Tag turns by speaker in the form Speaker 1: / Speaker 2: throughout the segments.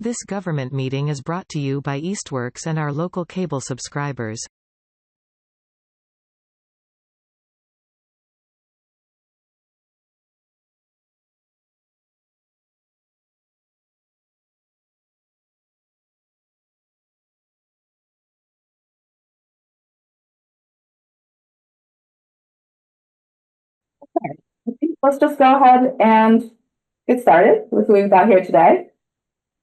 Speaker 1: This government meeting is brought to you by Eastworks and our local cable subscribers.
Speaker 2: Let's just go ahead and get started with what we've got here today.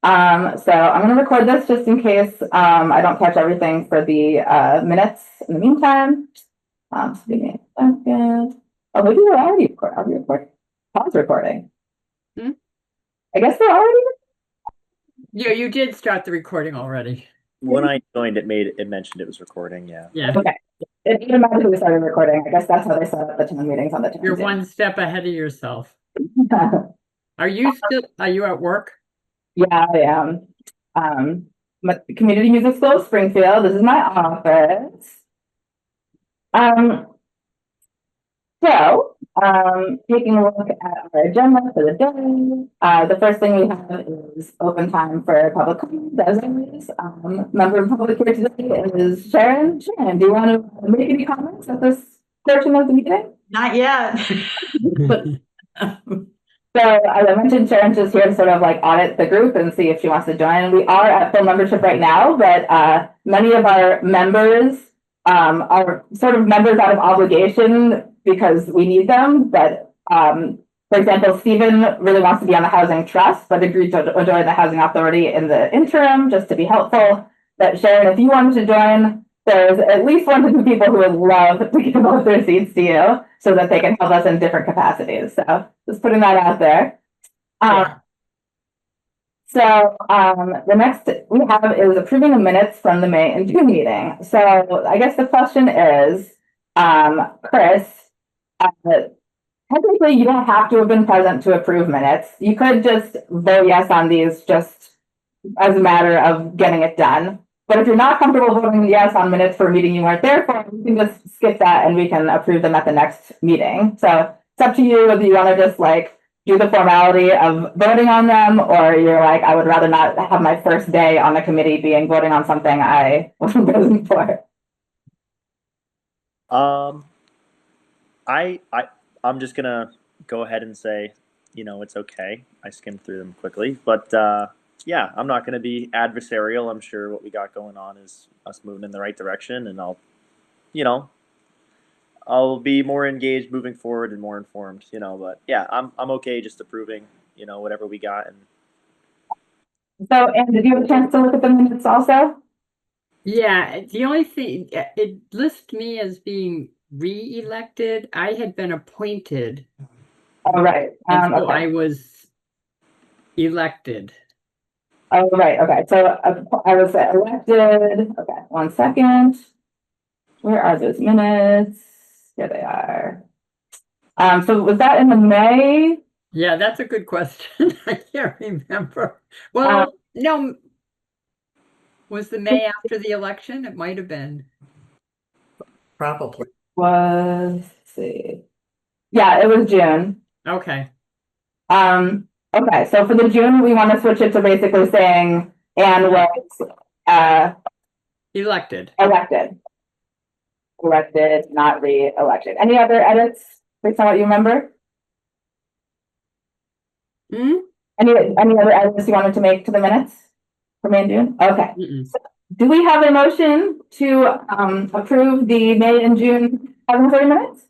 Speaker 2: So I'm going to record this just in case I don't catch everything for the minutes in the meantime. So give me a second. Oh, maybe we're already recording. Are we recording? Pause recording. I guess we're already.
Speaker 3: Yeah, you did start the recording already.
Speaker 4: When I joined, it mentioned it was recording. Yeah.
Speaker 2: Okay. It automatically started recording. I guess that's how they set up the town meetings on the town.
Speaker 3: You're one step ahead of yourself. Are you at work?
Speaker 2: Yeah, I am. Community Music School, Springfield. This is my office. So, taking a look at our agenda for the day, the first thing we have is open time for public comments, as always. Member of the public here today is Sharon. Sharon, do you want to make any comments at this portion of the meeting?
Speaker 5: Not yet.
Speaker 2: So, as I mentioned, Sharon's just here to sort of like audit the group and see if she wants to join. We are at full membership right now, but many of our members are sort of members out of obligation because we need them. But for example, Stephen really wants to be on the Housing Trust, but agreed to join the Housing Authority in the interim just to be helpful. But Sharon, if you wanted to join, there's at least 1 to 2 people who would love to give both their seats to you so that they can help us in different capacities. So just putting that out there. So the next we have is approving the minutes from the May and June meeting. So I guess the question is, Chris, technically you don't have to have been present to approve minutes. You could just vote yes on these just as a matter of getting it done. But if you're not comfortable voting yes on minutes for a meeting you weren't there for, you can just skip that and we can approve them at the next meeting. So it's up to you whether you want to just like do the formality of voting on them, or you're like, I would rather not have my first day on the committee being voting on something I wasn't present for.
Speaker 4: I'm just gonna go ahead and say, it's okay. I skimmed through them quickly, but yeah, I'm not gonna be adversarial. I'm sure what we got going on is us moving in the right direction, and I'll be more engaged moving forward and more informed. But yeah, I'm okay just approving, whatever we got. And
Speaker 2: so, and did you have a chance to look at the minutes also?
Speaker 3: Yeah, the only thing, it lists me as being re-elected. I had been appointed.
Speaker 2: Oh, right.
Speaker 3: And so
Speaker 2: okay.
Speaker 3: I was elected.
Speaker 2: Oh, right. Okay. So I was elected. Okay. 1 second. Where are those minutes? Here they are. So was that in the May?
Speaker 3: Yeah, that's a good question. I can't remember. Well, no. Was the May after the election? It might have been.
Speaker 5: Probably.
Speaker 2: Let's see. Yeah, it was June.
Speaker 3: Okay.
Speaker 2: Okay, so for the June, we want to switch it to basically saying Anne was
Speaker 3: elected.
Speaker 2: Elected, not re-elected. Any other edits based on what you remember? Any other edits you wanted to make to the minutes for May and June? Okay. So, do we have a motion to approve the May and June 30 minutes?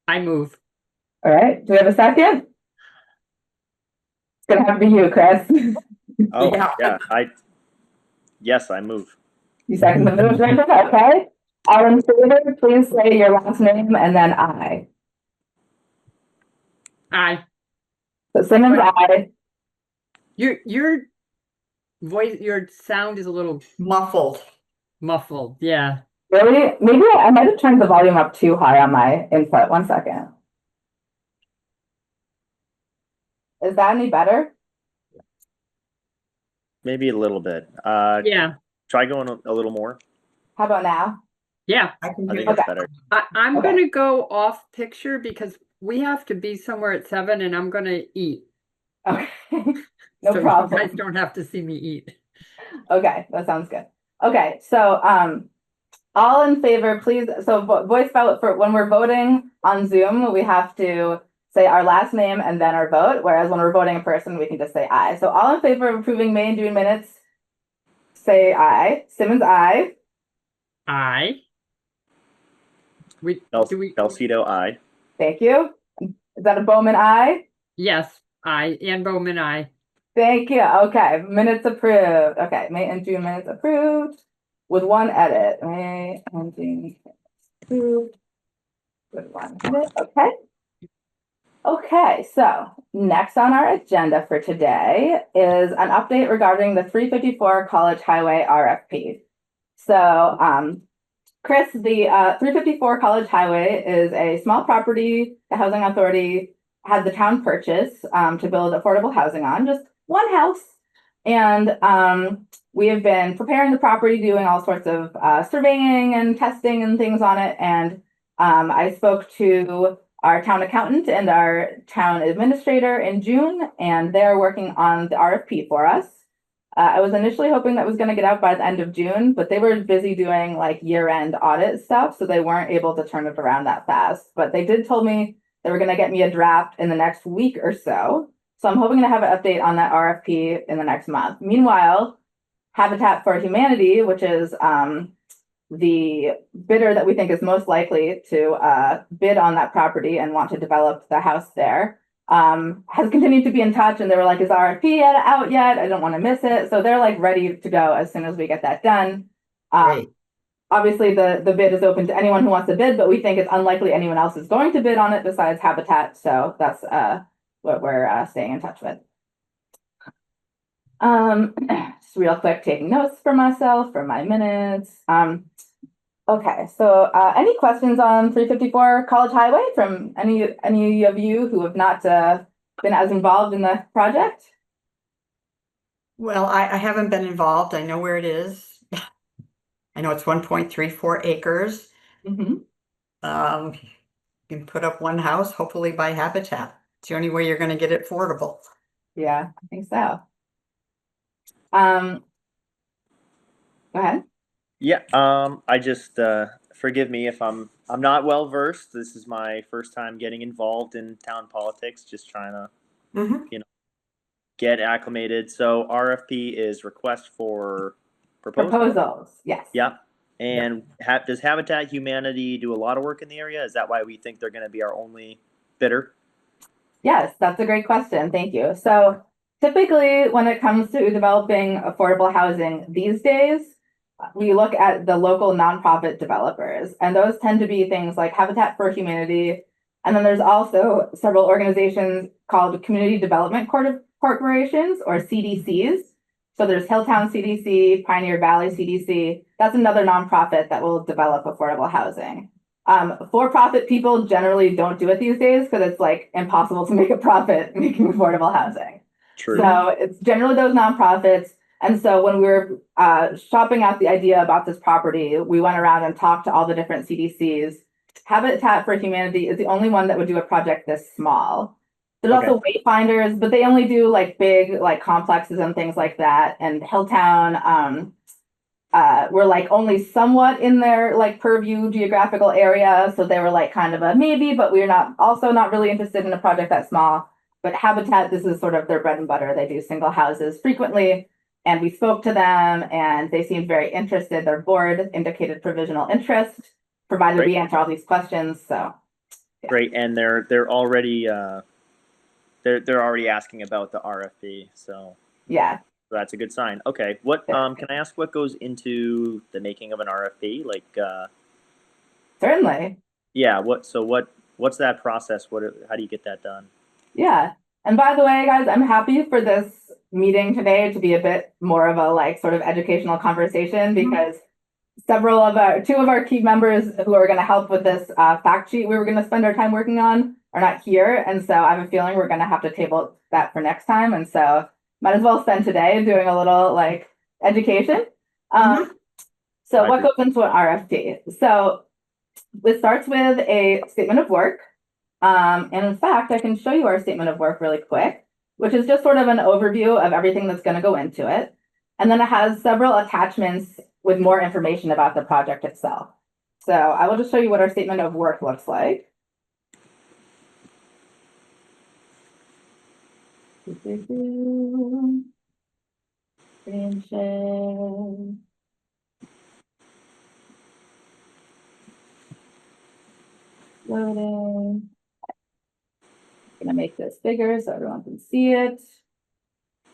Speaker 3: I move.
Speaker 2: All right. Do we have a second? It's gonna have to be you, Chris.
Speaker 4: Oh yeah, yes, I move.
Speaker 2: You second the motion? Okay. All in favor, please say your last name and then aye.
Speaker 3: Aye.
Speaker 2: So Simmons, aye.
Speaker 3: Your voice, your sound is a little
Speaker 5: muffled.
Speaker 3: Yeah.
Speaker 2: Really? Maybe I might have turned the volume up too high on my input. 1 second. Is that any better?
Speaker 4: Maybe a little bit.
Speaker 3: Yeah.
Speaker 4: Try going a little more.
Speaker 2: How about now?
Speaker 3: Yeah.
Speaker 4: I think that's better.
Speaker 3: I'm going to go off picture because we have to be somewhere at 7 and I'm going to eat.
Speaker 2: Okay. No
Speaker 3: So you
Speaker 2: problem.
Speaker 3: guys don't have to see me eat.
Speaker 2: Okay, that sounds good. Okay, so all in favor, please. So voice vote for when we're voting on Zoom, we have to say our last name and then our vote. Whereas when we're voting in person, we can just say aye. So all in favor of approving May and June minutes, say aye. Simmons, aye.
Speaker 3: Aye. Do we?
Speaker 4: Belcedo, aye.
Speaker 2: Thank you. Is that a Bowman aye?
Speaker 3: Yes, aye. Ann Bowman, aye.
Speaker 2: Thank you. Okay, minutes approved. Okay, May and June minutes approved with one edit. May and June approved with one edit. Okay. Okay, so next on our agenda for today is an update regarding the 354 College Highway RFP. So, Chris, the 354 College Highway is a small property the Housing Authority had the town purchase to build affordable housing on, just one house. And we have been preparing the property, doing all sorts of surveying and testing and things on it. And I spoke to our town accountant and our town administrator in June, and they're working on the RFP for us. I was initially hoping that was going to get out by the end of June, but they were busy doing like year-end audit stuff, so they weren't able to turn it around that fast. But they did tell me they were going to get me a draft in the next week or so. So I'm hoping to have an update on that RFP in the next month. Meanwhile, Habitat for Humanity, which is the bidder that we think is most likely to bid on that property and want to develop the house there, has continued to be in touch, and they were like, is the RFP out yet? I don't want to miss it. So they're like ready to go as soon as we get that done.
Speaker 5: Great.
Speaker 2: Obviously the bid is open to anyone who wants to bid, but we think it's unlikely anyone else is going to bid on it besides Habitat. So that's what we're staying in touch with. Just real quick, taking notes for myself for my minutes. Okay, so any questions on 354 College Highway from any of you who have not been as involved in the project?
Speaker 5: Well, I haven't been involved. I know where it is. I know it's 1.34 acres.
Speaker 2: Mm-hmm.
Speaker 5: You can put up one house, hopefully by Habitat. It's the only way you're going to get it affordable.
Speaker 2: Yeah, I think so. Go ahead.
Speaker 4: Yeah, I just forgive me if I'm not well versed. This is my first time getting involved in town politics, just trying to
Speaker 5: Mhm.
Speaker 4: get acclimated. So RFP is request for proposal.
Speaker 2: Proposals, yes.
Speaker 4: Yeah. And does Habitat Humanity do a lot of work in the area? Is that why we think they're going to be our only bidder?
Speaker 2: Yes, that's a great question. Thank you. So typically when it comes to developing affordable housing these days, we look at the local nonprofit developers, and those tend to be things like Habitat for Humanity. And then there's also several organizations called Community Development Corporations, or CDCs. So there's Hilltown CDC, Pioneer Valley CDC. That's another nonprofit that will develop affordable housing. For-profit people generally don't do it these days because it's like impossible to make a profit making affordable housing.
Speaker 4: True.
Speaker 2: So it's generally those nonprofits. And so when we were shopping out the idea about this property, we went around and talked to all the different CDCs. Habitat for Humanity is the only one that would do a project this small. There's also Wayfinders, but they only do like big like complexes and things like that. And Hilltown, we're like only somewhat in their like purview geographical area. So they were like kind of a maybe, but we're not really interested in a project that small. But Habitat, this is sort of their bread and butter. They do single houses frequently. And we spoke to them and they seemed very interested. Their board indicated provisional interest, provided we answer all these questions. So yeah.
Speaker 4: Great. And they're already they're already asking about the RFP. So
Speaker 2: Yeah.
Speaker 4: that's a good sign. Okay. What can I ask what goes into the making of an RFP? Like
Speaker 2: Certainly.
Speaker 4: Yeah, what's that process? How do you get that done?
Speaker 2: Yeah. And by the way, guys, I'm happy for this meeting today to be a bit more of a like sort of educational conversation because two of our key members who are going to help with this fact sheet we were going to spend our time working on are not here. And so I have a feeling we're going to have to table that for next time. And so might as well spend today doing a little like education. So what goes into an RFP? So it starts with a statement of work. And in fact, I can show you our statement of work really quick. which is just sort of an overview of everything that's going to go into it. And then it has several attachments with more information about the project itself. So I will just show you what our statement of work looks like. Screen share. Loading. I'm going to make this bigger so everyone can see it.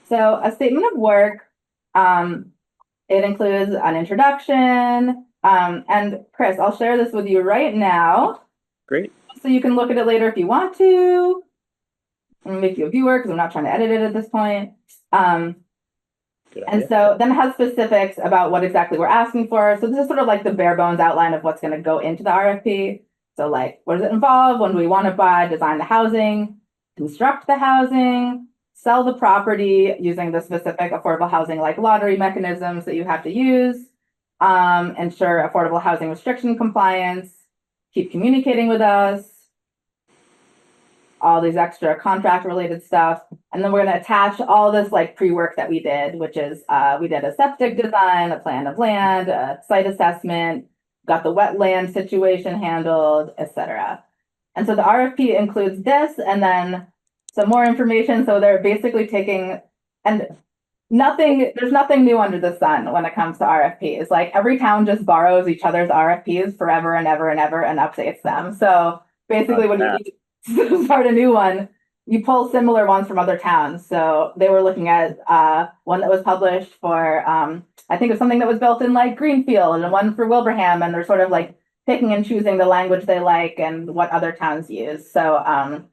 Speaker 2: So a statement of work, it includes an introduction. And Chris, I'll share this with you right now.
Speaker 4: Great.
Speaker 2: So you can look at it later if you want to. I'm going to make you a viewer because I'm not trying to edit it at this point.
Speaker 4: Good
Speaker 2: And
Speaker 4: idea.
Speaker 2: so then it has specifics about what exactly we're asking for. So this is sort of like the bare bones outline of what's going to go into the RFP. So like, what does it involve? When do we want to buy, design the housing, construct the housing, sell the property using the specific affordable housing like lottery mechanisms that you have to use, ensure affordable housing restriction compliance, keep communicating with us, all these extra contract related stuff. And then we're going to attach all this like pre-work that we did, which is we did a septic design, a plan of land, a site assessment, got the wetland situation handled, etc. And so the RFP includes this and then some more information. So they're basically taking, and there's nothing new under the sun when it comes to RFPs. Like every town just borrows each other's RFPs forever and ever and ever and updates them. So basically when you start a new one, you pull similar ones from other towns. So they were looking at one that was published for, I think it was something that was built in like Greenfield and one for Wilbraham. And they're sort of like picking and choosing the language they like and what other towns use. So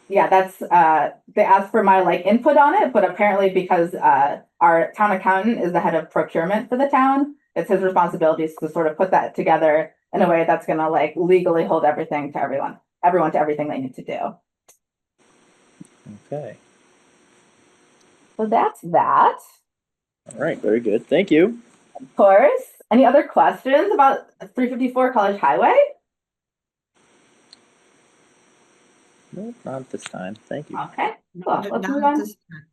Speaker 2: yeah, that's they asked for my like input on it, but apparently because our town accountant is the head of procurement for the town, it's his responsibilities to sort of put that together in a way that's going to like legally hold everything to everyone to everything they need to do.
Speaker 4: Okay.
Speaker 2: So that's that.
Speaker 4: All right. Very good. Thank you.
Speaker 2: Of course. Any other questions about 354 College Highway?
Speaker 4: No, not at this time. Thank you.
Speaker 2: Okay,
Speaker 5: No,
Speaker 2: cool.
Speaker 5: not
Speaker 2: Let's
Speaker 5: at
Speaker 2: move on.
Speaker 5: this time.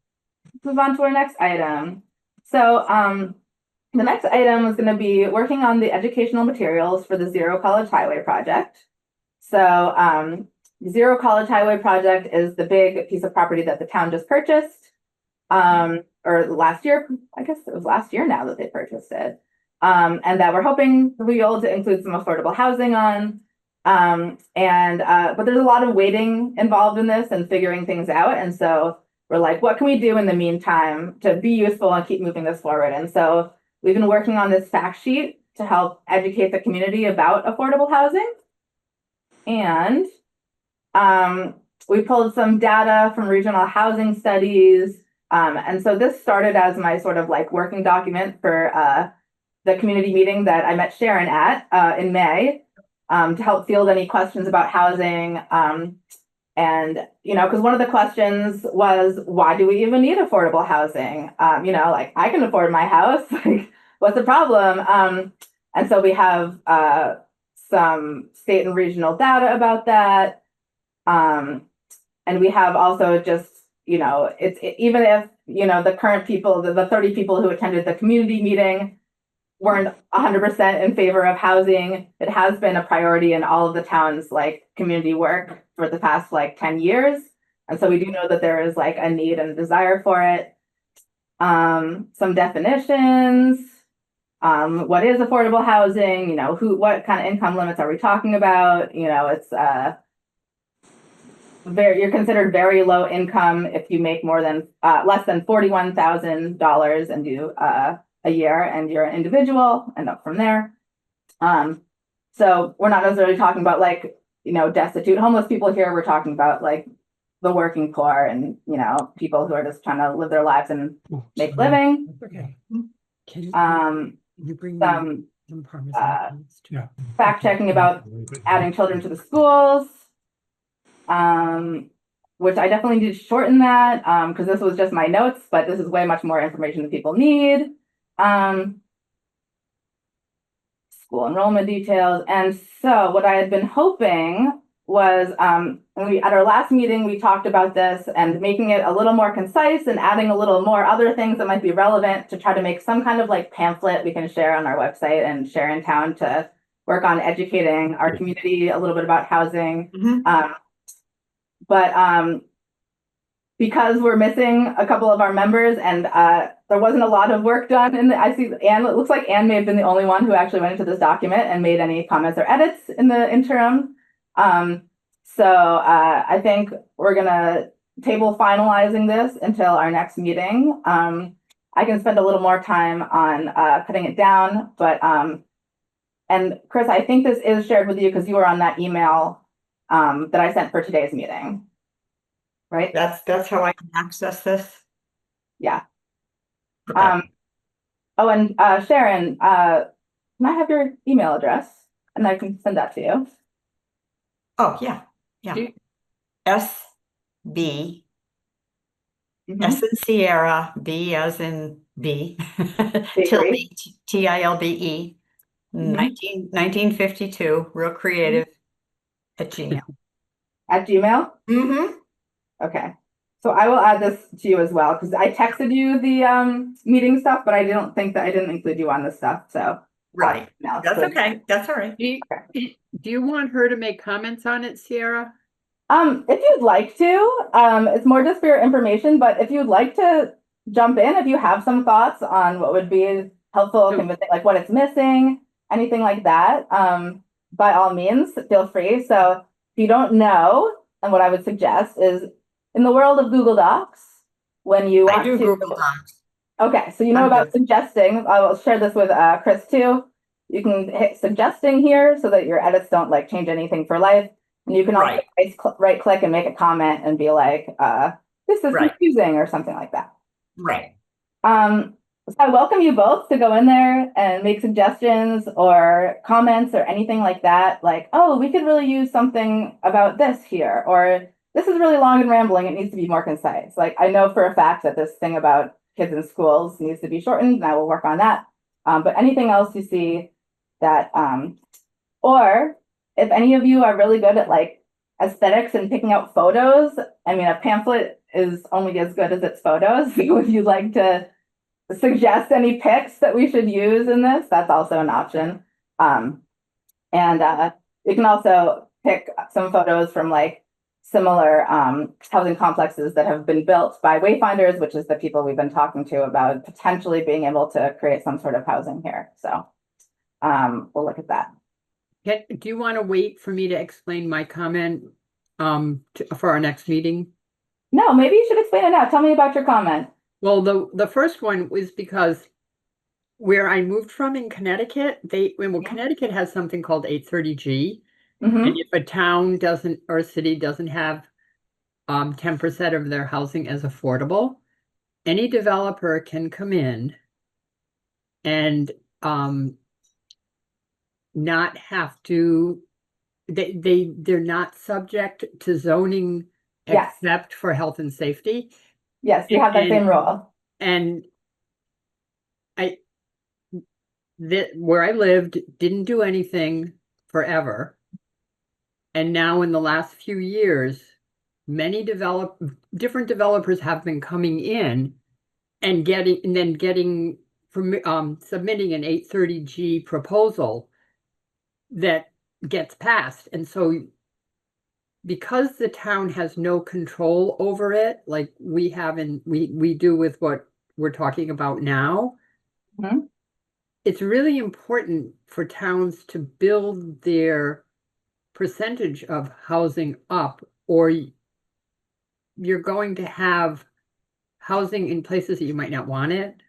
Speaker 2: Move on to our next item. So the next item is going to be working on the educational materials for the Zero College Highway project. So Zero College Highway project is the big piece of property that the town just purchased. Or last year, I guess it was last year now that they purchased it. And that we're hoping to be able to include some affordable housing on. But there's a lot of waiting involved in this and figuring things out. And so we're like, what can we do in the meantime to be useful and keep moving this forward? And so we've been working on this fact sheet to help educate the community about affordable housing. And we pulled some data from regional housing studies. And so this started as my sort of like working document for the community meeting that I met Sharon at in May. To help field any questions about housing. And, you know, because one of the questions was, why do we even need affordable housing? You know, like I can afford my house, like what's the problem? And so we have some state and regional data about that. And we have also just, you know, even if, you know, the current people, the 30 people who attended the community meeting weren't 100% in favor of housing. It has been a priority in all of the town's like community work for the past like 10 years. And so we do know that there is like a need and a desire for it. Some definitions, what is affordable housing? You know, what kind of income limits are we talking about? You know, it's you're considered very low income if you make more than less than $41,000 and do a year and you're an individual and up from there. So we're not necessarily talking about like, you know, destitute homeless people here. We're talking about like the working poor and, you know, people who are just trying to live their lives and make living.
Speaker 3: Okay.
Speaker 2: Some fact checking about adding children to the schools, which I definitely need to shorten that because this was just my notes, but this is way much more information that people need. School enrollment details. And so what I had been hoping was, when we, at our last meeting, we talked about this and making it a little more concise and adding a little more other things that might be relevant to try to make some kind of like pamphlet we can share on our website and share in town to work on educating our community a little bit about housing. But because we're missing a couple of our members and there wasn't a lot of work done in the, I see Anne, it looks like Anne may have been the only one who actually went into this document and made any comments or edits in the interim. So I think we're gonna table finalizing this until our next meeting. I can spend a little more time on cutting it down, but and Chris, I think this is shared with you because you were on that email that I sent for today's meeting, right?
Speaker 5: That's how I can access this.
Speaker 2: Yeah.
Speaker 5: Okay.
Speaker 2: Oh, and Sharon, can I have your email address and I can send that to you?
Speaker 5: Oh, yeah.
Speaker 3: Do-
Speaker 5: SB, S in Sierra, B as in B, Tilde, TILDE, 1952, real creative, at Gmail.
Speaker 2: At Gmail? Okay. So I will add this to you as well because I texted you the meeting stuff, but I didn't include you on this stuff. So
Speaker 5: Right.
Speaker 2: no,
Speaker 5: That's
Speaker 2: so-
Speaker 5: okay. That's all right.
Speaker 3: Do you want her to make comments on it, Sierra?
Speaker 2: If you'd like to, it's more just for your information, but if you'd like to jump in, if you have some thoughts on what would be helpful, like what it's missing, anything like that, by all means, feel free. So if you don't know, and what I would suggest is in the world of Google Docs, when you want
Speaker 5: I do
Speaker 2: to,
Speaker 5: Google Docs.
Speaker 2: okay, so you know
Speaker 5: I'm
Speaker 2: about
Speaker 5: good.
Speaker 2: suggesting. I will share this with Chris too. You can hit suggesting here so that your edits don't like change anything for life. And you can also right click and make a comment and be like, this is confusing or something like that.
Speaker 5: Right.
Speaker 2: So I welcome you both to go in there and make suggestions or comments or anything like that. Like, oh, we could really use something about this here, or this is really long and rambling. It needs to be more concise. Like, I know for a fact that this thing about kids in schools needs to be shortened, and I will work on that. But anything else you see that, or if any of you are really good at like aesthetics and picking out photos, I mean, a pamphlet is only as good as its photos. So if you'd like to suggest any pics that we should use in this, that's also an option. And you can also pick some photos from like similar housing complexes that have been built by Wayfinders, which is the people we've been talking to about potentially being able to create some sort of housing here. So we'll look at that.
Speaker 3: Do you want to wait for me to explain my comment for our next meeting?
Speaker 2: No, maybe you should explain it now. Tell me about your comment.
Speaker 3: Well, the first one was because where I moved from in Connecticut, Connecticut has something called 830G. And if a town doesn't, or a city doesn't have 10% of their housing as affordable, any developer can come in and not have to, they're not subject to zoning except for health and safety.
Speaker 2: Yes, you have that same rule.
Speaker 3: And where I lived didn't do anything forever. And now in the last few years, many different developers have been coming in and getting from submitting an 830G proposal that gets passed. And so because the town has no control over it, like we do with what we're talking about now, it's really important for towns to build their percentage of housing up, or you're going to have housing in places that you might not want it.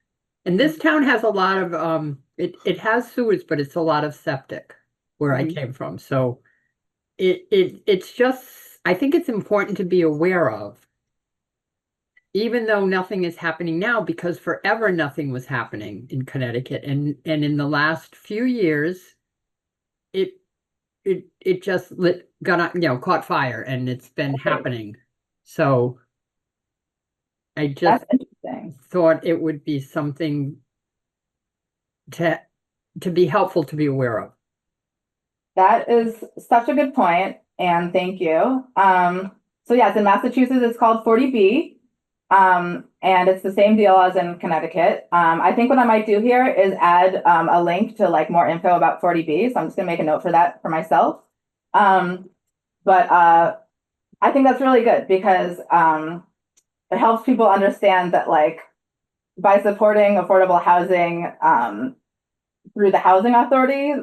Speaker 3: And this town has a lot of it has sewers, but it's a lot of septic where I came from. So it's just, I think it's important to be aware of, even though nothing is happening now, because forever nothing was happening in Connecticut, and in the last few years it just caught fire, and it's been happening. So I just thought it would be something to be helpful to be aware of.
Speaker 2: That is such a good point. and thank you. So yes, in Massachusetts, it's called 40B. And it's the same deal as in Connecticut. I think what I might do here is add a link to like more info about 40B. So I'm just gonna make a note for that for myself. But I think that's really good because it helps people understand that like by supporting affordable housing through the housing authority,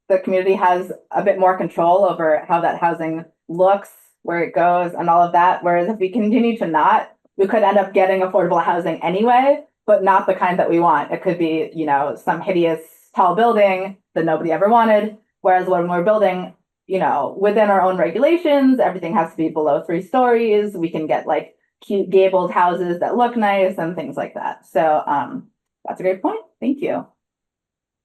Speaker 2: the community has a bit more control over how that housing looks, where it goes, and all of that. Whereas if we continue to not, we could end up getting affordable housing anyway, but not the kind that we want. It could be, you know, some hideous tall building that nobody ever wanted. Whereas when we're building, you know, within our own regulations, everything has to be below 3 stories. We can get like cute gabled houses that look nice and things like that. So that's a great point. Thank you.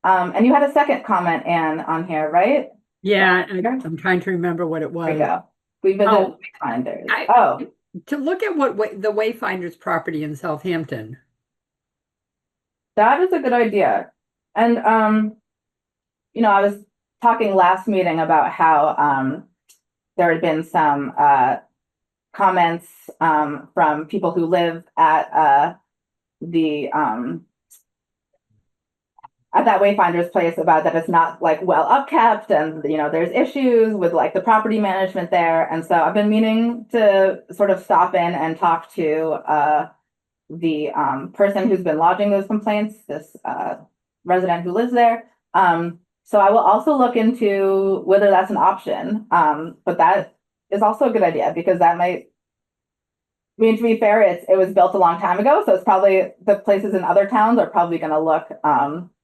Speaker 2: And you had a second comment, Anne, on here, right?
Speaker 3: Yeah, I'm trying to remember what it
Speaker 2: There you
Speaker 3: was.
Speaker 2: go. We visited Wayfinders.
Speaker 3: To look at the Wayfinders property in Southampton.
Speaker 2: That is a good idea. And you know, I was talking last meeting about how there had been some comments from people who live at that Wayfinders place about that it's not like well upkept, and you know there's issues with like the property management there. And so I've been meaning to sort of stop in and talk to the person who's been lodging those complaints, this resident who lives there. So I will also look into whether that's an option. But that is also a good idea because that might, I mean, to be fair, it was built a long time ago, so it's probably the places in other towns are probably going to look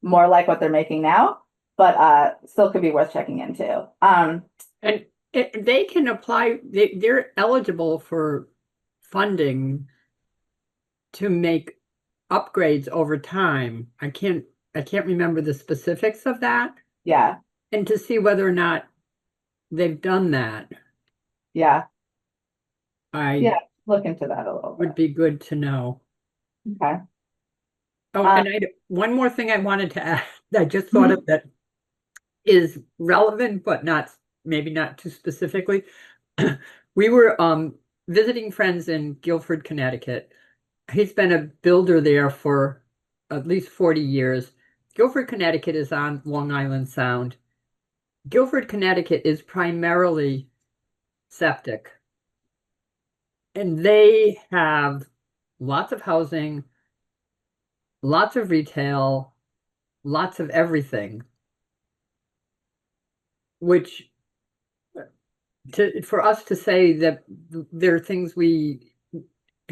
Speaker 2: more like what they're making now, but still could be worth checking into.
Speaker 3: And they can apply, they're eligible for funding to make upgrades over time. I can't remember the specifics of that.
Speaker 2: Yeah.
Speaker 3: And to see whether or not they've done that.
Speaker 2: Yeah.
Speaker 3: Yeah,
Speaker 2: look into that a little bit.
Speaker 3: Would be good to know.
Speaker 2: Okay.
Speaker 3: Oh, and one more thing I wanted to add, I just thought of that is relevant, but maybe not too specifically. We were visiting friends in Guilford, Connecticut. He's been a builder there for at least 40 years. Guilford, Connecticut is on Long Island Sound. Guilford, Connecticut is primarily septic. And they have lots of housing, lots of retail, lots of everything, which for us to say that there are things we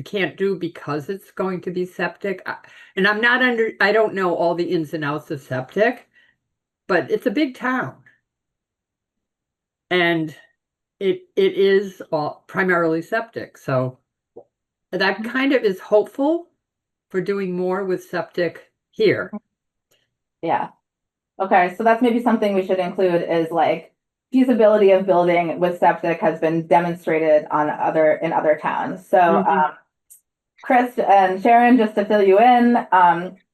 Speaker 3: can't do because it's going to be septic. And I don't know all the ins and outs of septic, but it's a big town. And it is primarily septic. So that kind of is hopeful for doing more with septic here.
Speaker 2: Yeah. Okay, so that's maybe something we should include is like feasibility of building with septic has been demonstrated in other towns. So Chris and Sharon, just to fill you in,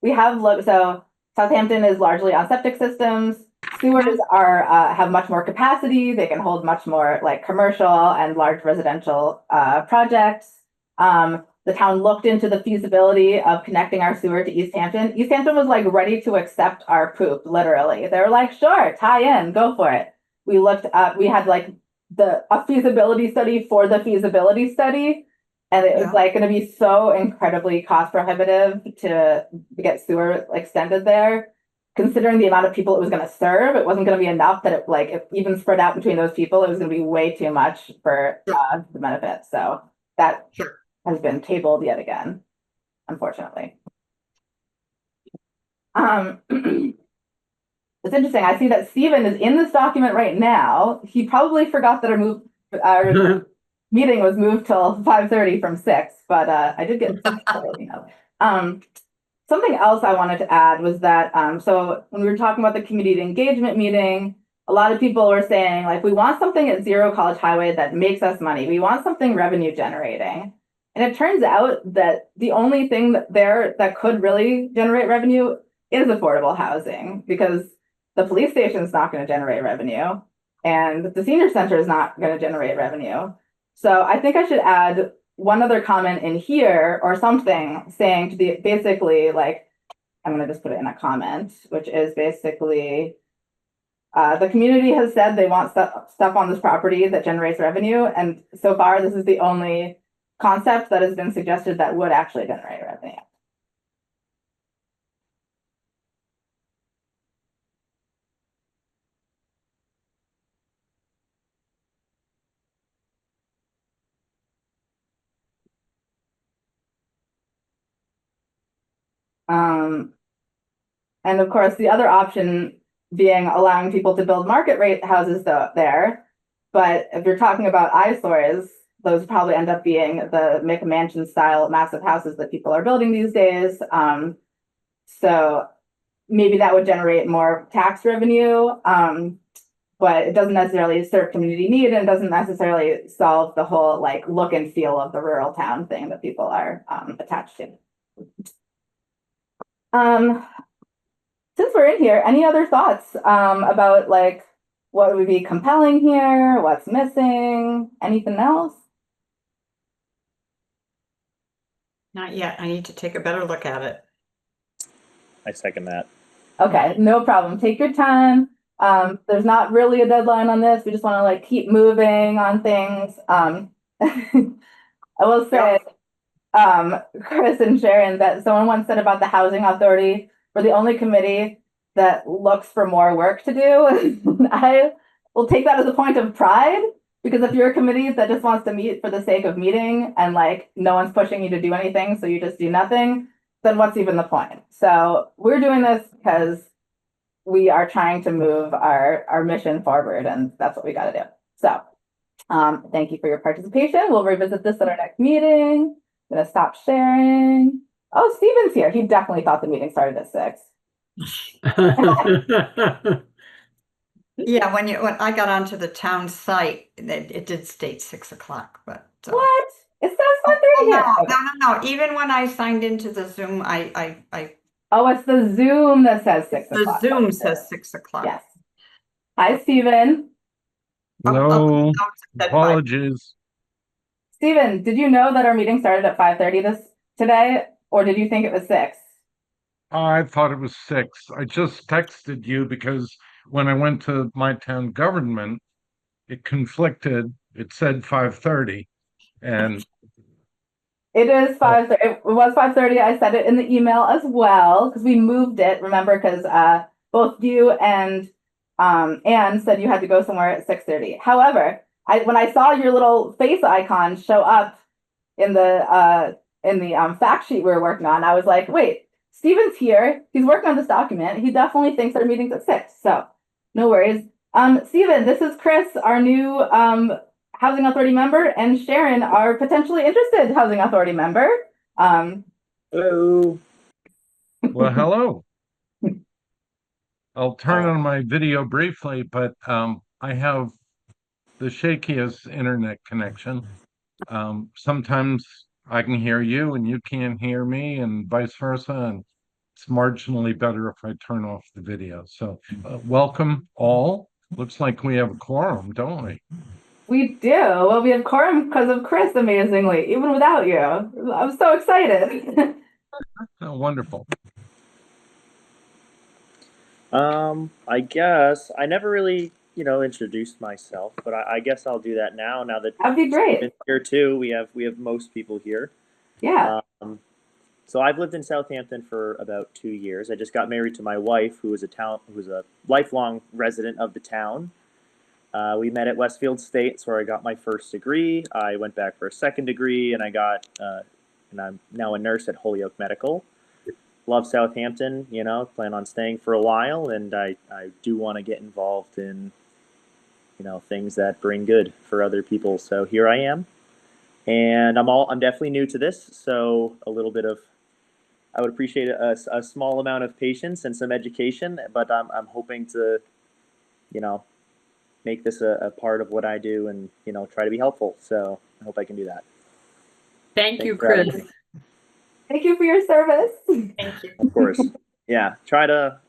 Speaker 2: we have looked, so Southampton is largely on septic systems. Sewers have much more capacity. They can hold much more like commercial and large residential projects. The town looked into the feasibility of connecting our sewer to East Hampton. East Hampton was like ready to accept our poop, literally. They were like, sure, tie in, go for it. We looked up, we had like a feasibility study for the feasibility study. And it was like going to be so incredibly cost prohibitive to get sewer extended there. Considering the amount of people it was going to serve, it wasn't going to be enough that if even spread out between those people, it was going to be way too much for the benefit. So that has been tabled yet again, unfortunately. It's interesting. I see that Stephen is in this document right now. He probably forgot that our meeting was moved till 5:30 from 6, but I did get something else I wanted to add was that so when we were talking about the community engagement meeting, a lot of people were saying like we want something at Zero College Highway that makes us money. We want something revenue generating. And it turns out that the only thing that could really generate revenue is affordable housing, because the police station is not going to generate revenue. and the senior center is not going to generate revenue. So I think I should add one other comment in here or something saying to be basically like, I'm going to just put it in a comment, which is basically the community has said they want stuff on this property that generates revenue. And so far, this is the only concept that has been suggested that would actually generate revenue. And of course, the other option being allowing people to build market rate houses there. But if you're talking about eyesores, those probably end up being the McMansion style massive houses that people are building these days. So maybe that would generate more tax revenue, but it doesn't necessarily serve community need and doesn't necessarily solve the whole like look and feel of the rural town thing that people are attached to. Since we're in here, any other thoughts about like what would be compelling here? What's missing? Anything else?
Speaker 5: Not yet. I need to take a better look at it.
Speaker 4: I second that.
Speaker 2: Okay, no problem. Take your time. There's not really a deadline on this. We just want to like keep moving on things. I will say, Chris and Sharon, that someone once said about the housing authority, we're the only committee that looks for more work to do. I will take that as a point of pride, because if you're a committee that just wants to meet for the sake of meeting and like no one's pushing you to do anything, so you just do nothing, then what's even the point? So we're doing this because we are trying to move our mission forward, and that's what we got to do. So thank you for your participation. We'll revisit this at our next meeting. I'm going to stop sharing. Oh, Steven's here. He definitely thought the meeting started at 6.
Speaker 5: Yeah, when I got onto the town site, it did state 6 o'clock, but
Speaker 2: What? It says 5:30 here.
Speaker 5: No. Even when I signed into the Zoom,
Speaker 2: Oh, it's the Zoom that says 6
Speaker 5: the
Speaker 2: o'clock.
Speaker 5: Zoom says 6 o'clock.
Speaker 2: Yes. Hi, Steven.
Speaker 6: No, apologies.
Speaker 2: Steven, did you know that our meeting started at 5:30 today, or did you think it was 6?
Speaker 6: I thought it was 6. I just texted you because when I went to my town government, it conflicted. It said 5:30, and
Speaker 2: It is 5:30. It was 5:30. I said it in the email as well because we moved it. Remember, because both you and Anne said you had to go somewhere at 6:30. However, when I saw your little face icon show up in the fact sheet we were working on, I was like, wait, Steven's here. He's working on this document. He definitely thinks our meeting's at 6. So no worries. Steven, this is Chris, our new Housing Authority member, and Sharon, our potentially interested Housing Authority member.
Speaker 4: Hello.
Speaker 6: well, hello. I'll turn on my video briefly, but I have the shakiest internet connection. Sometimes I can hear you and you can't hear me, and vice versa. And it's marginally better if I turn off the video. So welcome all. Looks like we have a quorum, don't we?
Speaker 2: We do. Well, we have quorum because of Chris, amazingly, even without you. I'm so excited.
Speaker 6: Oh, wonderful.
Speaker 4: I guess I never really, introduced myself, but I guess I'll do that now. Now that
Speaker 2: That'd be great.
Speaker 4: Steven's here too, we have most people here.
Speaker 2: Yeah.
Speaker 4: So I've lived in Southampton for about 2 years. I just got married to my wife, who is a lifelong resident of the town. We met at Westfield State, where I got my first degree. I went back for a second degree, and and I'm now a nurse at Holyoke Medical. Love Southampton, plan on staying for a while, and I do want to get involved in, things that bring good for other people. So here I am, and I'm definitely new to this, so I would appreciate a small amount of patience and some education, but I'm hoping to, make this a part of what I do and, try to be helpful. So I hope I can do that.
Speaker 3: Thank you,
Speaker 4: Thanks for having
Speaker 3: Chris.
Speaker 4: me.
Speaker 2: Thank you for your service.
Speaker 5: Thank you.
Speaker 4: Of course. Yeah.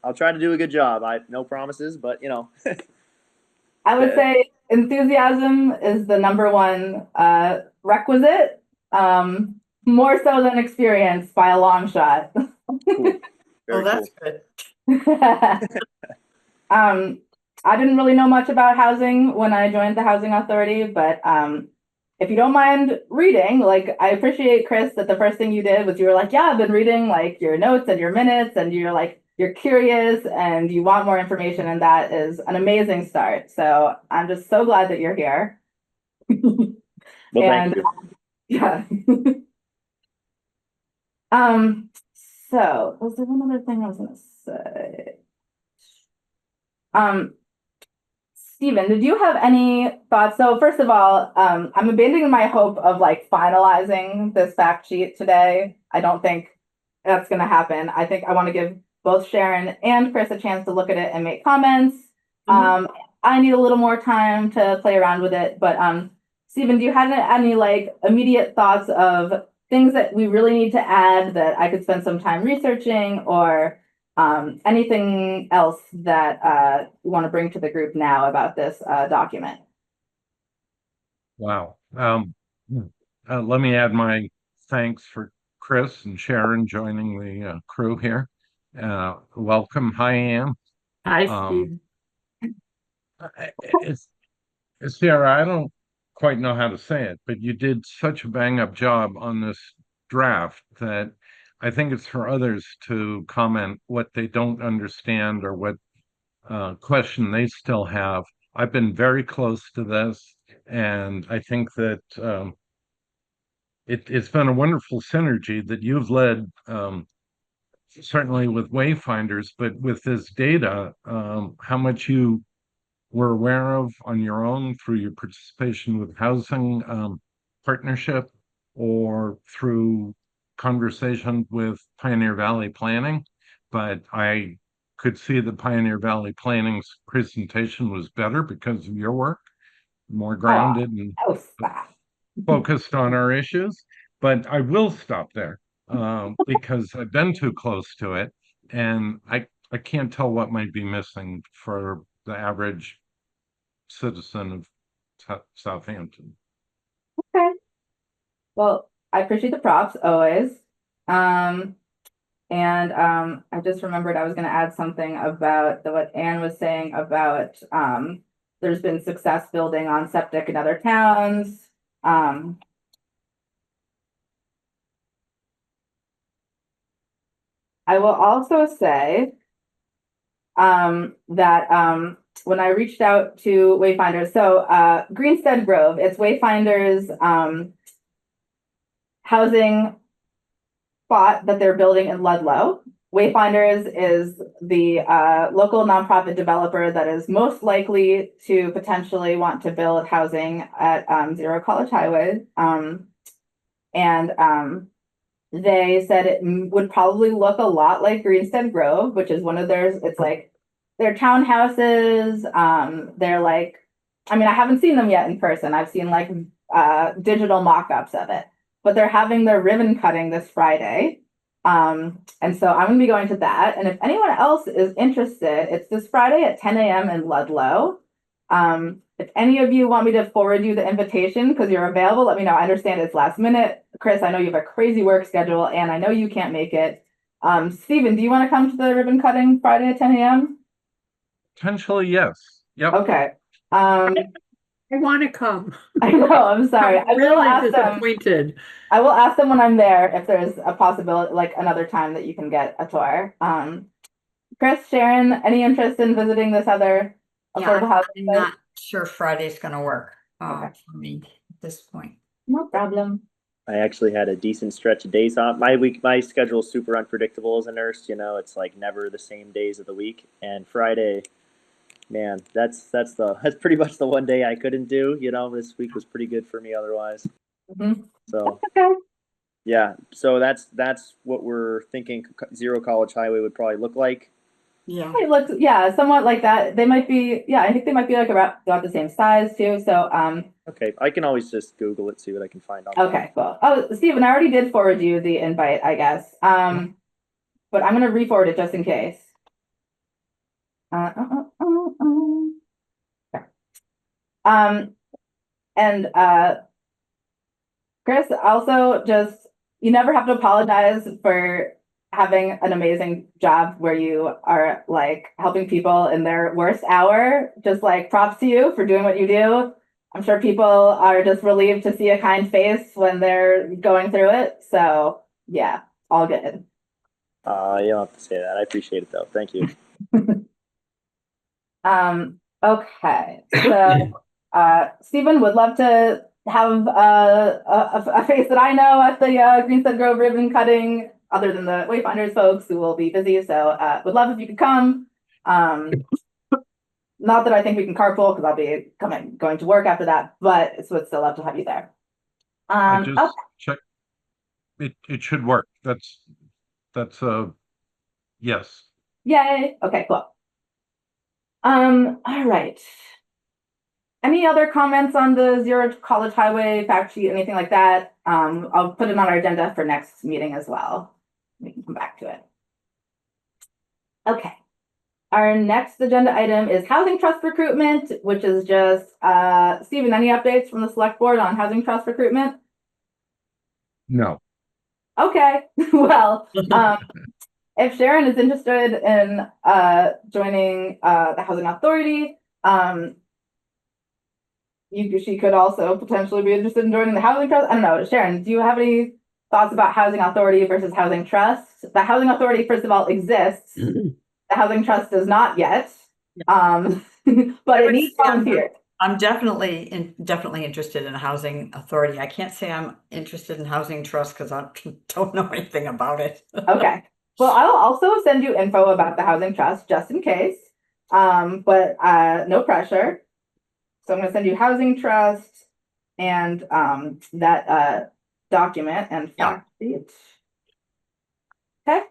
Speaker 4: I'll try to do a good job. No promises, but
Speaker 2: I would say enthusiasm is the number one requisite, more so than experience by a long shot.
Speaker 4: Cool.
Speaker 5: Well,
Speaker 4: Very
Speaker 5: that's
Speaker 4: cool.
Speaker 5: good.
Speaker 2: I didn't really know much about housing when I joined the housing authority, but if you don't mind reading, like I appreciate Chris that the first thing you did was you were like, yeah, I've been reading like your notes and your minutes, and you're like you're curious and you want more information, and that is an amazing start. So I'm just so glad that you're here.
Speaker 4: Well,
Speaker 2: And
Speaker 4: thank you.
Speaker 2: yeah. Um, so was there one other thing I was gonna say? Um, Stephen, did you have any thoughts? So first of all, I'm abandoning my hope of like finalizing this fact sheet today. I don't think that's gonna happen. I think I want to give both Sharon and Chris a chance to look at it and make comments. I need a little more time to play around with it, but Stephen, do you have any like immediate thoughts of things that we really need to add that I could spend some time researching, or anything else that you want to bring to the group now about this document?
Speaker 6: Wow. Let me add my thanks for Chris and Sharon joining the crew here. Welcome. Hi, Ann.
Speaker 3: Hi,
Speaker 6: Um,
Speaker 3: Steve.
Speaker 6: it's Sarah, I don't quite know how to say it, but you did such a bang-up job on this draft that I think it's for others to comment what they don't understand or what question they still have. I've been very close to this, and I think that it's been a wonderful synergy that you've led, certainly with Wayfinders, but with this data, how much you were aware of on your own through your participation with housing partnership or through conversation with Pioneer Valley Planning. But I could see that Pioneer Valley Planning's presentation was better because of your work, more
Speaker 2: Oh,
Speaker 6: grounded and
Speaker 2: oh, stop.
Speaker 6: focused on our issues. But I will stop there because I've been too close to it, and I can't tell what might be missing for the average citizen of Southampton.
Speaker 2: Okay. Well, I appreciate the props always. Um, and I just remembered I was going to add something about what Anne was saying about there's been success building on septic in other towns. Um, I will also say that when I reached out to Wayfinders, so Greenstead Grove, it's Wayfinders housing spot that they're building in Ludlow. Wayfinders is the local nonprofit developer that is most likely to potentially want to build housing at Zero College Highway. And they said it would probably look a lot like Greenstead Grove, which is one of theirs. It's like they're townhouses. They're like, I mean, I haven't seen them yet in person. I've seen like digital mock-ups of it, but they're having their ribbon cutting this Friday. And so I'm going to be going to that. And if anyone else is interested, it's this Friday at 10 a.m. in Ludlow. If any of you want me to forward you the invitation because you're available, let me know. I understand it's last minute. Chris, I know you have a crazy work schedule and I know you can't make it. Stephen, do you want to come to the ribbon cutting Friday at 10 a.m.?
Speaker 6: Potentially, yes. Yep.
Speaker 2: Okay.
Speaker 3: I want to come.
Speaker 2: I know, I'm sorry.
Speaker 3: I'm really disappointed.
Speaker 2: I will ask them when I'm there if there's a possibility, like another time that you can get a tour. Chris, Sharon, any interest in visiting this other affordable housing
Speaker 5: I'm
Speaker 2: site?
Speaker 5: not sure Friday's gonna work
Speaker 2: Okay.
Speaker 5: for me at this point.
Speaker 2: No problem.
Speaker 4: I actually had a decent stretch of days off. My schedule is super unpredictable as a nurse. You know, it's like never the same days of the week. And Friday, man, that's pretty much the one day I couldn't do. You know, this week was pretty good for me otherwise.
Speaker 2: Mhm.
Speaker 4: So
Speaker 2: Okay.
Speaker 4: yeah, so that's what we're thinking. Zero College Highway would probably look like.
Speaker 5: Yeah.
Speaker 2: It looks, yeah, somewhat like that. They might be, yeah, I think they might be like about the same size too. So,
Speaker 4: Okay, I can always just Google it, see what I can find on.
Speaker 2: okay, cool. Oh, Stephen, I already did forward you the invite, I guess. But I'm gonna re-forward it just in case. Okay. And Chris, also just you never have to apologize for having an amazing job where you are like helping people in their worst hour. Just like props to you for doing what you do. I'm sure people are just relieved to see a kind face when they're going through it. So yeah, all good.
Speaker 4: You don't have to say that. I appreciate it though. Thank you.
Speaker 2: Okay. So Stephen would love to have a face that I know at the Greenstead Grove ribbon cutting, other than the Wayfinders folks who will be busy. So would love if you could come. Not that I think we can carpool because I'll be going to work after that, but it's would still love to have you there.
Speaker 6: I just
Speaker 2: Okay.
Speaker 6: checked. It should work. That's a yes.
Speaker 2: Yay. Okay, cool. All right. Any other comments on the Zero College Highway fact sheet, anything like that? I'll put it on our agenda for next meeting as well. We can come back to it. Okay. Our next agenda item is housing trust recruitment, which is just, Stephen, any updates from the select board on housing trust recruitment?
Speaker 6: No.
Speaker 2: Okay, well, if Sharon is interested in joining the housing authority, she could also potentially be interested in joining the housing trust. I don't know, Sharon, do you have any thoughts about housing authority versus housing trust? The housing authority, first of all, exists. The housing trust does not yet. But it needs volunteers.
Speaker 5: I'm definitely interested in a housing authority. I can't say I'm interested in housing trust because I don't know anything about it.
Speaker 2: Okay. Well, I'll also send you info about the housing trust just in case. But no pressure. So I'm going to send you housing trust and that document and fact sheet. Okay.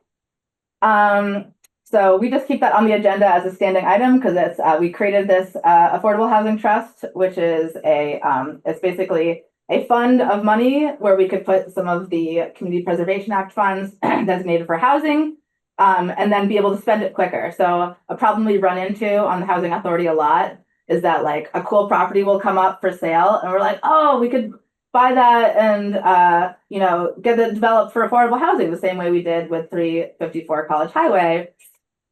Speaker 2: So we just keep that on the agenda as a standing item because it's we created this affordable housing trust, which is it's basically a fund of money where we could put some of the Community Preservation Act funds designated for housing, and then be able to spend it quicker. So a problem we run into on the housing authority a lot is that like a cool property will come up for sale and we're like, oh, we could buy that and get it developed for affordable housing the same way we did with 354 College Highway.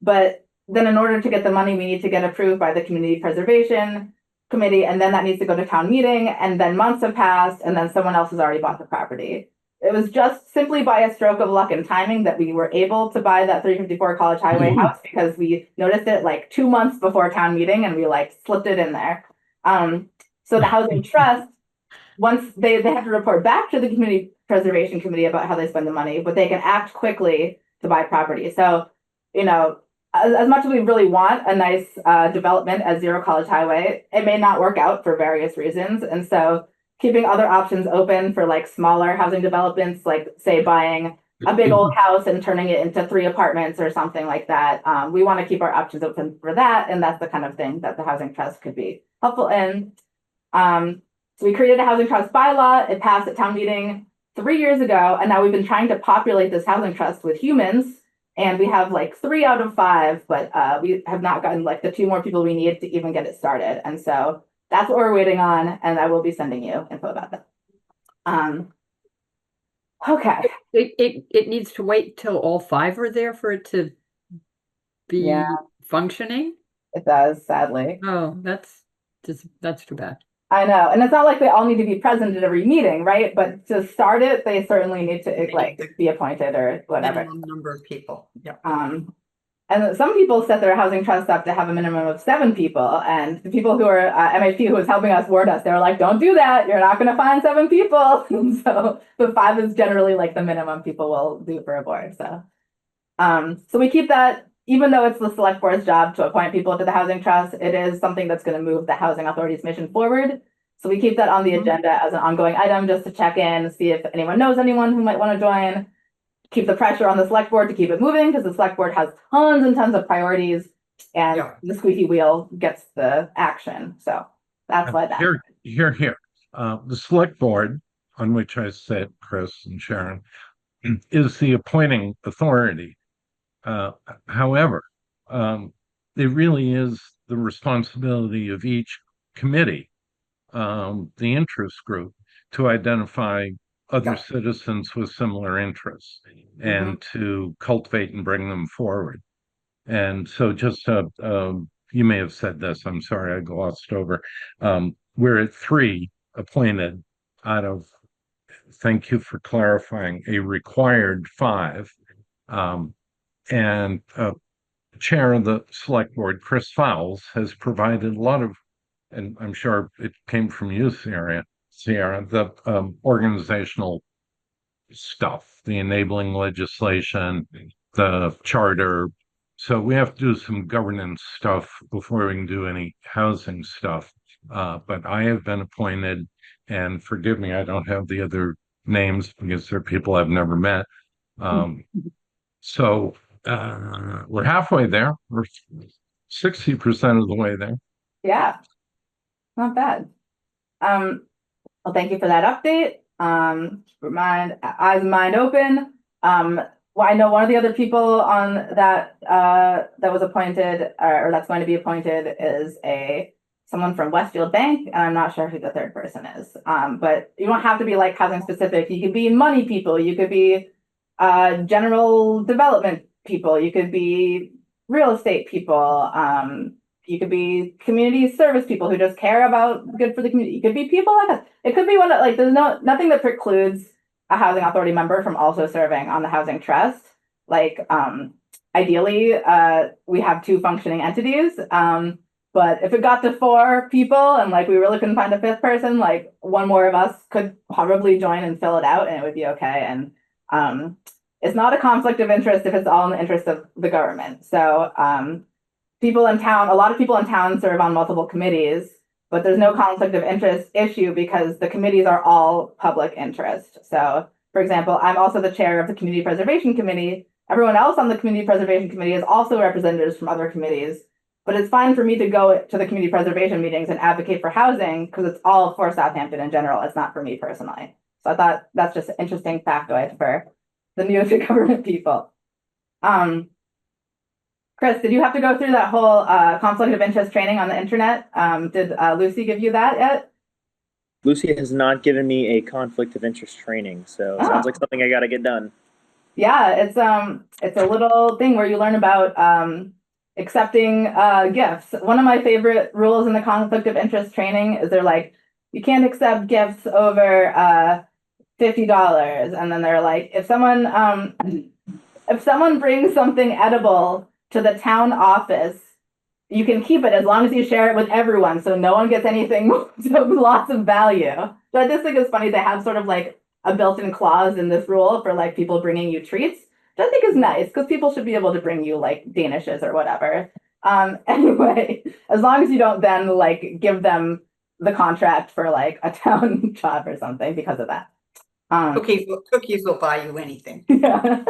Speaker 2: But then in order to get the money, we need to get approved by the Community Preservation Committee, and then that needs to go to town meeting, and then months have passed, and then someone else has already bought the property. It was just simply by a stroke of luck and timing that we were able to buy that 354 College Highway house because we noticed it like 2 months before town meeting and we like slipped it in there. So the housing trust, once they have to report back to the Community Preservation Committee about how they spend the money, but they can act quickly to buy property. So, as much as we really want a nice development as Zero College Highway, it may not work out for various reasons. And so keeping other options open for like smaller housing developments, like say buying a big old house and turning it into 3 apartments or something like that. We want to keep our options open for that. And that's the kind of thing that the housing trust could be helpful in. So we created a housing trust bylaw. It passed at town meeting 3 years ago. And now we've been trying to populate this housing trust with humans. And we have like 3 out of 5, but we have not gotten like the 2 more people we need to even get it started. And so that's what we're waiting on. And I will be sending you info about that. Okay.
Speaker 3: It needs to wait till all 5 are there for it to be functioning.
Speaker 2: It does, sadly.
Speaker 3: Oh, that's too bad.
Speaker 2: I know. And it's not like they all need to be present at every meeting, right? But to start it, they certainly need to like be appointed or whatever.
Speaker 5: Minimum number of people. Yeah.
Speaker 2: And some people set their housing trust up to have a minimum of 7 people. And the people who are MHP who was helping us warn us, they were like, don't do that. You're not going to find 7 people. So the 5 is generally like the minimum people will do for a board. So, so we keep that. Even though it's the select board's job to appoint people to the housing trust, it is something that's going to move the housing authority's mission forward. So we keep that on the agenda as an ongoing item just to check in, see if anyone knows anyone who might want to join, keep the pressure on the select board to keep it moving because the select board has tons and tons of priorities and the squeaky wheel gets the action. So that's why that.
Speaker 6: Here. The select board on which I sit, Chris and Sharon, is the appointing authority. However, it really is the responsibility of each committee the interest group to identify other
Speaker 5: Got
Speaker 6: citizens with similar interests
Speaker 5: Mhm.
Speaker 6: and to cultivate and bring them forward. And so you may have said this, I'm sorry, I glossed over. We're at 3 appointed out of, thank you for clarifying, a required 5. And Chair of the Select Board, Chris Fowles, has provided a lot of, and I'm sure it came from you, Sierra, the organizational stuff, the enabling legislation, the charter. So we have to do some governance stuff before we can do any housing stuff. But I have been appointed, and forgive me, I don't have the other names because they're people I've never met. Um, so we're halfway there. We're 60% of the way there.
Speaker 2: Yeah, not bad. Well, thank you for that update. Eyes and mind open. Well, I know one of the other people on that that was appointed or that's going to be appointed is someone from Westfield Bank, and I'm not sure who the third person is. But you don't have to be like housing specific. You could be money people. You could be general development people. You could be real estate people. You could be community service people who just care about good for the community. You could be people like us. It could be one that like there's nothing that precludes a housing authority member from also serving on the housing trust. Like ideally, we have 2 functioning entities. But if it got to 4 people and like we really couldn't find a 5th person, like one more of us could probably join and fill it out, and it would be okay. And it's not a conflict of interest if it's all in the interest of the government. So people in town, a lot of people in town serve on multiple committees, but there's no conflict of interest issue because the committees are all public interest. So, for example, I'm also the chair of the Community Preservation Committee. Everyone else on the Community Preservation Committee is also representatives from other committees, but it's fine for me to go to the community preservation meetings and advocate for housing because it's all for Southampton in general. It's not for me personally. So I thought that's just an interesting factoid for the new to government people. Chris, did you have to go through that whole conflict of interest training on the internet? Did Lucy give you that yet?
Speaker 4: Lucy has not given me a conflict of interest training, so it sounds like something I got to get done.
Speaker 2: Yeah, it's a little thing where you learn about accepting gifts. One of my favorite rules in the conflict of interest training is they're like, you can't accept gifts over $50, and then they're like, if someone brings something edible to the town office, you can keep it as long as you share it with everyone, so no one gets anything of lots of value. So I just think it's funny they have sort of like a built-in clause in this rule for like people bringing you treats, which I think is nice because people should be able to bring you like Danishes or whatever. Anyway, as long as you don't then like give them the contract for like a town job or something because of that.
Speaker 5: Cookies will buy you anything.
Speaker 2: Yeah.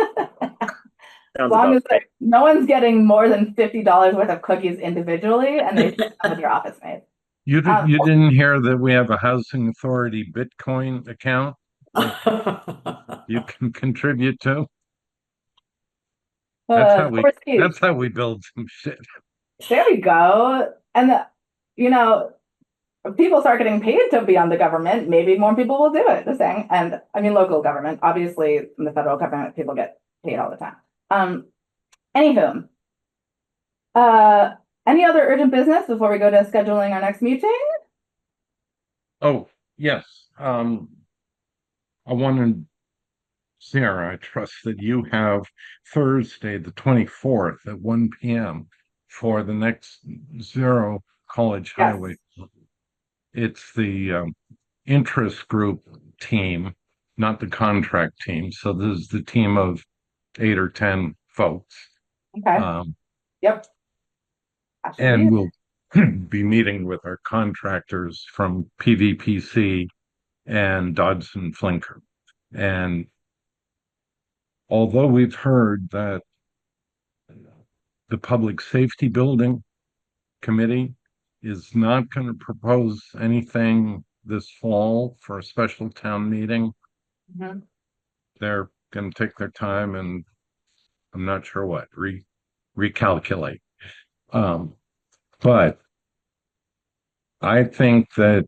Speaker 2: As long as no one's getting more than $50 worth of cookies individually, and they come with your office mate.
Speaker 6: You didn't hear that we have a housing authority Bitcoin account that you can contribute to? That's how we build some shit.
Speaker 2: There we go. And if people start getting paid to be on the government, maybe more people will do it. Just saying. And I mean local government. Obviously, in the federal government, people get paid all the time. Anywho, any other urgent business before we go to scheduling our next meeting?
Speaker 6: Oh, yes. I wanted, Sarah, I trust that you have Thursday, the 24th at 1 p.m. for the next Zero College Highway. It's the interest group team, not the contract team. So this is the team of 8 or 10 folks.
Speaker 2: Okay. Yep.
Speaker 6: And we'll be meeting with our contractors from PVPC and Dodson Flinker. And although we've heard that the Public Safety Building Committee is not going to propose anything this fall for a special town meeting, they're going to take their time and I'm not sure what, recalculate. But I think that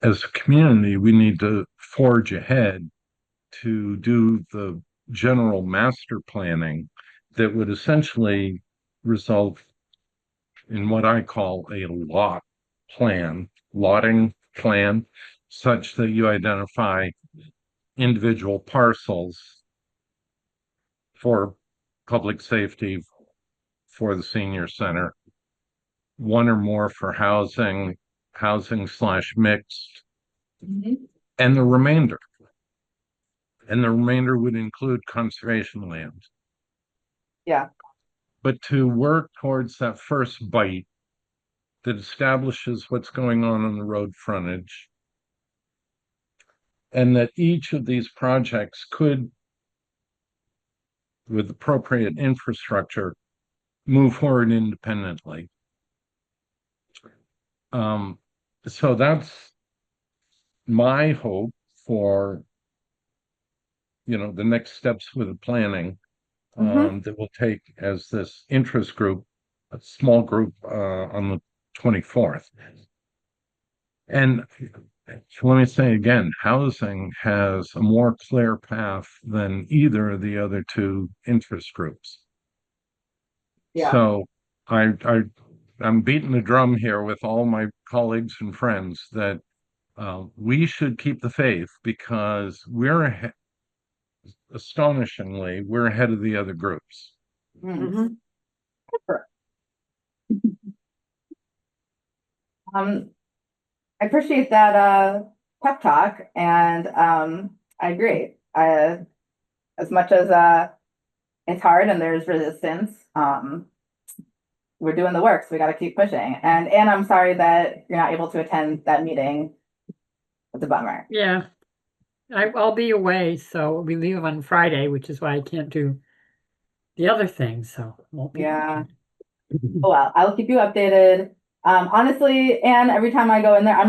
Speaker 6: as a community, we need to forge ahead to do the general master planning that would essentially result in what I call a lotting plan, such that you identify individual parcels for public safety, for the senior center, one or more for housing slash mixed, and the remainder. And the remainder would include conservation land.
Speaker 2: Yeah.
Speaker 6: But to work towards that first bite that establishes what's going on the road frontage, and that each of these projects could, with appropriate infrastructure, move forward independently. So that's my hope for, the next steps with the planning that we'll take as this interest group, a small group on the 24th. And let me say again, housing has a more clear path than either of the other two interest groups.
Speaker 2: Yeah.
Speaker 6: So I'm beating the drum here with all my colleagues and friends that we should keep the faith, because astonishingly, we're ahead of the other groups.
Speaker 5: Mhm.
Speaker 2: I appreciate that pep talk, and I agree. As much as it's hard and there's resistance, we're doing the work, so we got to keep pushing. And I'm sorry that you're not able to attend that meeting. It's a bummer.
Speaker 3: Yeah, I'll be away, so we leave on Friday, which is why I can't do the other thing. So won't be.
Speaker 2: Yeah. Oh well, I'll keep you updated. Honestly, and every time I go in there, I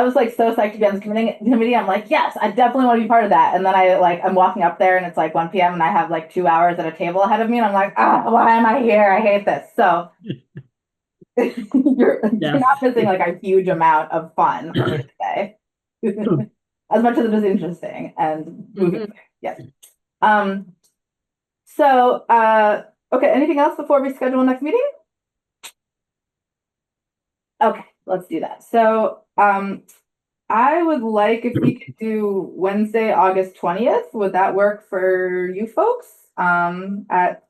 Speaker 2: was like so psyched to be on this committee. I'm like, yes, I definitely want to be part of that. And then I'm walking up there and it's like 1 p.m. and I have like 2 hours at a table ahead of me. And I'm like, why am I here? I hate this. So you're not missing like a huge amount of fun for me today. As much as it is interesting and moving. Yes. So okay, anything else before we schedule next meeting? Okay, let's do that. So I would like if we could do Wednesday, August 20th. Would that work for you folks? At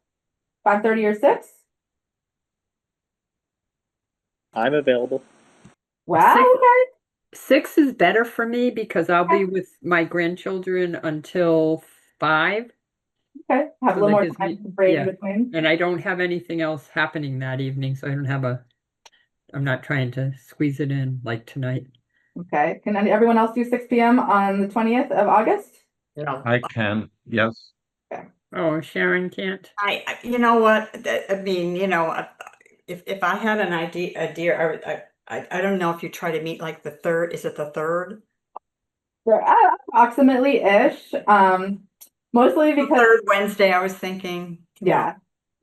Speaker 2: 5:30 or 6?
Speaker 4: I'm available.
Speaker 2: Wow,
Speaker 3: Six.
Speaker 2: okay.
Speaker 3: 6 is better for me because I'll be with my grandchildren until 5.
Speaker 2: Okay, have a
Speaker 3: So
Speaker 2: little
Speaker 3: that
Speaker 2: more
Speaker 3: gives
Speaker 2: time
Speaker 3: me-
Speaker 2: to break
Speaker 3: yeah.
Speaker 2: between.
Speaker 3: And I don't have anything else happening that evening, so I'm not trying to squeeze it in like tonight.
Speaker 2: Okay, can everyone else do 6 p.m. on the 20th of August?
Speaker 5: Yeah.
Speaker 6: I can, yes.
Speaker 3: Oh, Sharon can't.
Speaker 5: You know what? I mean, if I had an idea, I don't know if you try to meet like the third. Is it the third?
Speaker 2: Approximately-ish. Mostly
Speaker 5: The
Speaker 2: because
Speaker 5: third Wednesday, I was thinking.
Speaker 2: yeah,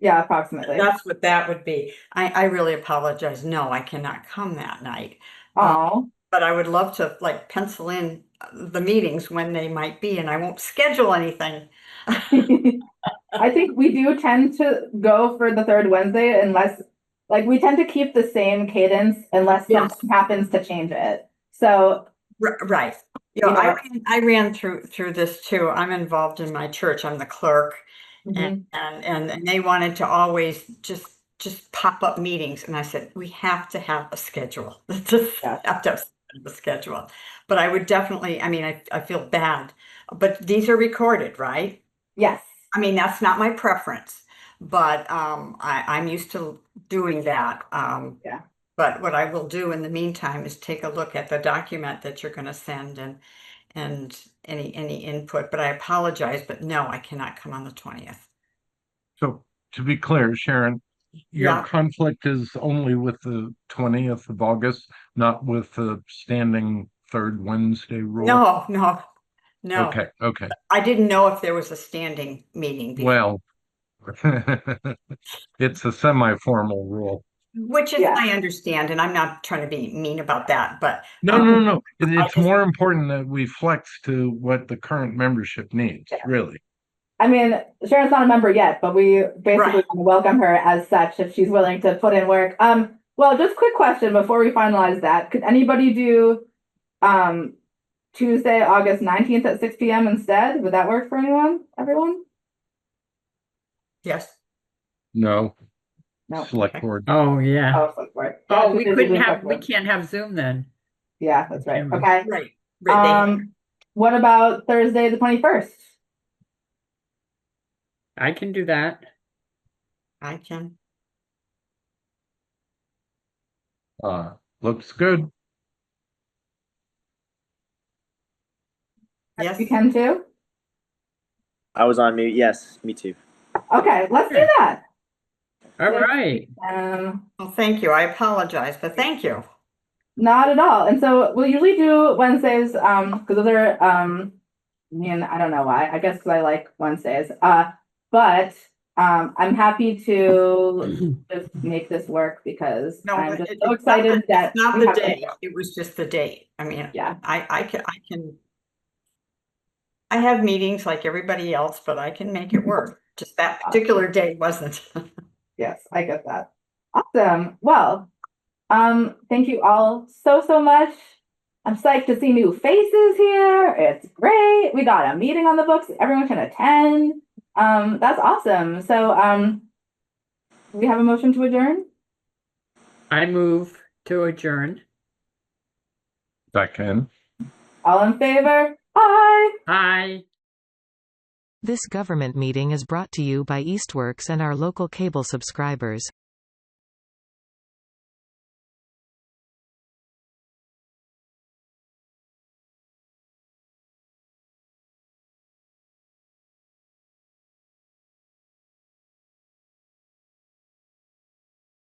Speaker 2: approximately.
Speaker 5: That's what that would be. I really apologize. No, I cannot come that night.
Speaker 2: Oh.
Speaker 5: But I would love to like pencil in the meetings when they might be, and I won't schedule anything.
Speaker 2: I think we do tend to go for the third Wednesday unless, like, we tend to keep the same cadence unless
Speaker 5: Yes.
Speaker 2: something happens to change it. So,
Speaker 5: Right.
Speaker 2: You know-
Speaker 5: I ran through this too. I'm involved in my church. I'm the clerk,
Speaker 2: mhm.
Speaker 5: and they wanted to always just pop up meetings, and I said we have to have a schedule. Just
Speaker 2: Yeah.
Speaker 5: have to have a schedule. But I would definitely. I mean, I feel bad, but these are recorded, right?
Speaker 2: Yes.
Speaker 5: I mean, that's not my preference, but I'm used to doing that.
Speaker 2: Yeah.
Speaker 5: But what I will do in the meantime is take a look at the document that you're going to send and any input. But I apologize, but no, I cannot come on the 20th.
Speaker 6: So to be clear, Sharon, your
Speaker 5: Yeah.
Speaker 6: conflict is only with the 20th of August, not with the standing third Wednesday rule?
Speaker 5: No.
Speaker 6: Okay.
Speaker 5: I didn't know if there was a standing meeting before.
Speaker 6: Well, it's a semi-formal rule.
Speaker 5: Which is,
Speaker 2: Yeah.
Speaker 5: I understand, and I'm not trying to be mean about that, but
Speaker 6: No,
Speaker 5: um,
Speaker 6: no, no.
Speaker 5: I
Speaker 6: It's
Speaker 5: just,
Speaker 6: more important that we flex to what the current membership needs,
Speaker 2: Yeah.
Speaker 6: really.
Speaker 2: I mean, Sharon's not a member yet, but we basically
Speaker 5: Right.
Speaker 2: want to welcome her as such if she's willing to put in work. Well, just quick question before we finalize that. Could anybody do Tuesday, August 19th at 6 p.m. instead? Would that work for everyone?
Speaker 5: yes.
Speaker 6: No,
Speaker 2: No.
Speaker 6: select
Speaker 5: Okay.
Speaker 6: board.
Speaker 3: Oh, yeah.
Speaker 2: Oh, select board.
Speaker 3: Oh,
Speaker 2: Yeah,
Speaker 3: we
Speaker 2: Tuesday,
Speaker 3: couldn't
Speaker 2: Zoom
Speaker 3: have,
Speaker 2: select
Speaker 3: we
Speaker 2: board.
Speaker 3: can't have Zoom then.
Speaker 2: Yeah, that's right.
Speaker 3: Can we?
Speaker 2: Okay.
Speaker 5: Right. Right.
Speaker 2: What about Thursday the 21st?
Speaker 3: I can do that.
Speaker 5: I can.
Speaker 6: Looks good.
Speaker 5: Yes.
Speaker 2: You can too?
Speaker 4: I was on mute. Yes, me too.
Speaker 2: Okay, let's do
Speaker 3: Sure.
Speaker 2: that.
Speaker 3: All
Speaker 2: Six,
Speaker 3: right.
Speaker 5: Well, thank you. I apologize, but thank you.
Speaker 2: Not at all. And so we'll usually do Wednesdays, because those are, I mean, I don't know why. I guess because I like Wednesdays. But I'm happy to just make this work because
Speaker 5: No,
Speaker 2: I'm just
Speaker 5: it's
Speaker 2: so
Speaker 5: not
Speaker 2: excited that
Speaker 5: it's not
Speaker 2: we
Speaker 5: the
Speaker 2: have
Speaker 5: day. It was just the date. I mean,
Speaker 2: Yeah.
Speaker 5: I can. I have meetings like everybody else, but I can make it work. Just that particular day wasn't.
Speaker 2: Yes, I get that. Awesome. Well, thank you all so much. I'm psyched to see new faces here. It's great. We got a meeting on the books. Everyone can attend. That's awesome. So, we have a motion to adjourn.
Speaker 3: I move to adjourn.
Speaker 6: Second.
Speaker 2: All in favor? Aye.
Speaker 3: Aye.
Speaker 1: This government meeting is brought to you by Eastworks and our local cable subscribers.